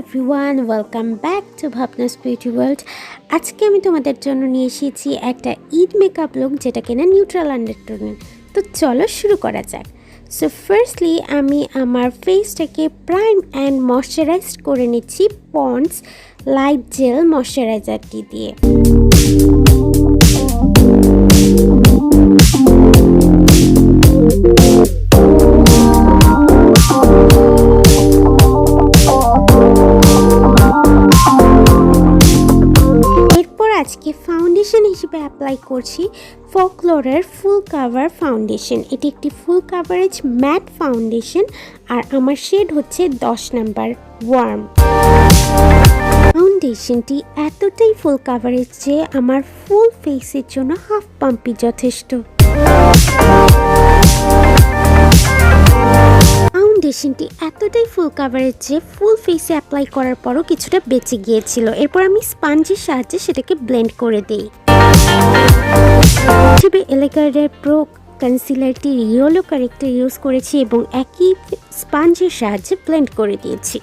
Everyone, welcome back to Bhabna's beauty world. আজকে আমি তোমাদের জন্য নিয়ে এসেছি একটা ঈদ মেকআপ লুক, যেটা কিনা নিউট্রাল আন্ডারটোনের। তো চলো শুরু করা যাক। সো ফার্স্টলি আমি আমার ফেসটাকে প্রাইম অ্যান্ড ময়শ্চারাইজ করে নিচ্ছি পন্ডস লাইট জেল ময়শ্চারাইজারটি দিয়ে। আজকে ফাউন্ডেশন হিসেবে অ্যাপ্লাই করছি ফোকলোরের ফুল কাভার ফাউন্ডেশন। এটি একটি ফুল কাভারেজ ম্যাট ফাউন্ডেশন আর আমার শেড হচ্ছে 10 নাম্বার ওয়ার্ম। ফাউন্ডেশনটি এতটাই ফুল কাভারেজ যে আমার ফুল ফেসের জন্য হাফ পাম্পই যথেষ্ট। ফাউন্ডেশনটি এতটাই ফুল কাভারেজ যে ফুল ফেসে অ্যাপ্লাই করার পরও কিছুটা বেঁচে গিয়েছিল। এরপর আমি স্পঞ্জের সাহায্যে সেটাকে ব্লেন্ড করে দিই। হিসেবে এলেগারের প্রো কনসিলারটি ইয়েলো কারেক্টার ইউজ করেছি এবং একই স্পঞ্জের সাহায্যে ব্লেন্ড করে দিয়েছি।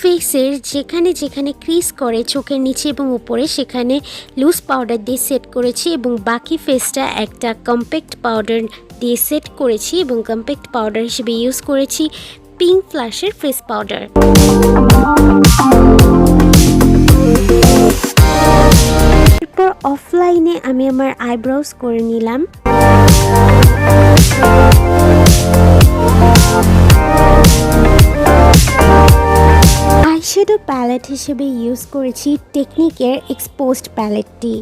ফেসের যেখানে যেখানে ক্রিজ করে চোখের নিচে এবং উপরে সেখানে লুজ পাউডার দিয়ে সেট করেছি এবং বাকি ফেসটা একটা কম্প্যাক্ট পাউডার দিয়ে সেট করেছি এবং কম্প্যাক্ট পাউডার হিসেবে ইউজ করেছি পিঙ্ক ফ্ল্যাশের ফেস পাউডার। এরপর অফলাইনে আমি আমার আইব্রোজ করে নিলাম। আইশ্যাডো প্যালেট হিসেবে ইউজ করেছি টেকনিকের এক্সপোজড প্যালেটটি।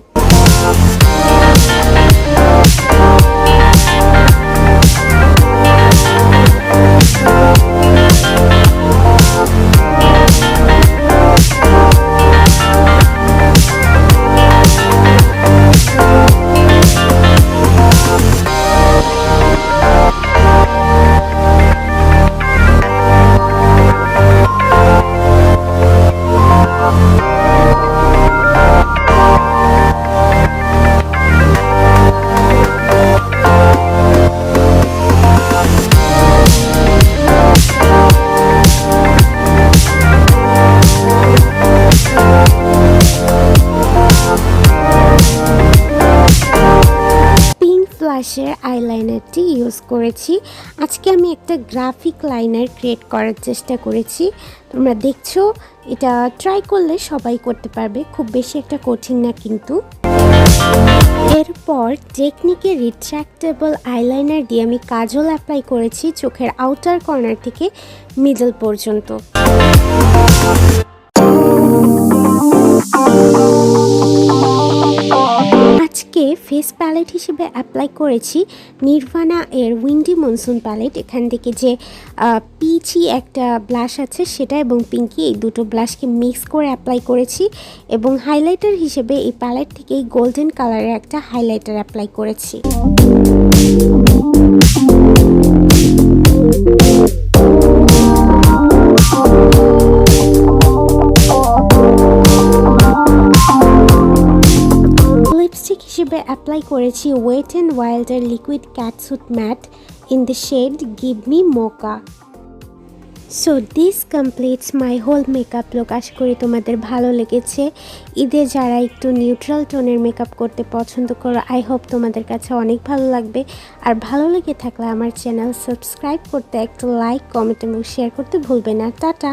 ফ্ল্যাশের আইলাইনারটি ইউজ করেছি। আজকে আমি একটা গ্রাফিক লাইনার ক্রিয়েট করার চেষ্টা করেছি। তোমরা দেখছো, এটা ট্রাই করলে সবাই করতে পারবে, খুব বেশি একটা কঠিন না কিন্তু। এরপর টেকনিকের রিট্র্যাক্টেবল আইলাইনার দিয়ে আমি কাজল অ্যাপ্লাই করেছি চোখের আউটার কর্নার থেকে মিডল পর্যন্ত। আজকে ফেস প্যালেট হিসেবে অ্যাপ্লাই করেছি নির্ভানা এর উইন্ডি মনসুন প্যালেট। এখান থেকে যে পিচি একটা ব্লাশ আছে সেটা এবং পিঙ্কি, এই দুটো ব্লাশকে মিক্স করে অ্যাপ্লাই করেছি এবং হাইলাইটার হিসেবে এই প্যালেট থেকে গোল্ডেন কালারের একটা হাইলাইটার অ্যাপ্লাই করেছি। হিসেবে অ্যাপ্লাই করেছি ওয়েট অ্যান্ড ওয়াইল্ডের liquid catsuit matte in the shade give me mocha. So this completes my whole makeup look. আশা করি তোমাদের ভালো লেগেছে। ঈদে যারা একটু নিউট্রাল টোনের মেকআপ করতে পছন্দ করো, আই হোপ তোমাদের কাছে অনেক ভালো লাগবে। আর ভালো লেগে থাকলে আমার চ্যানেল সাবস্ক্রাইব করতে, একটা লাইক, কমেন্ট এবং শেয়ার করতে ভুলবে না। টাটা।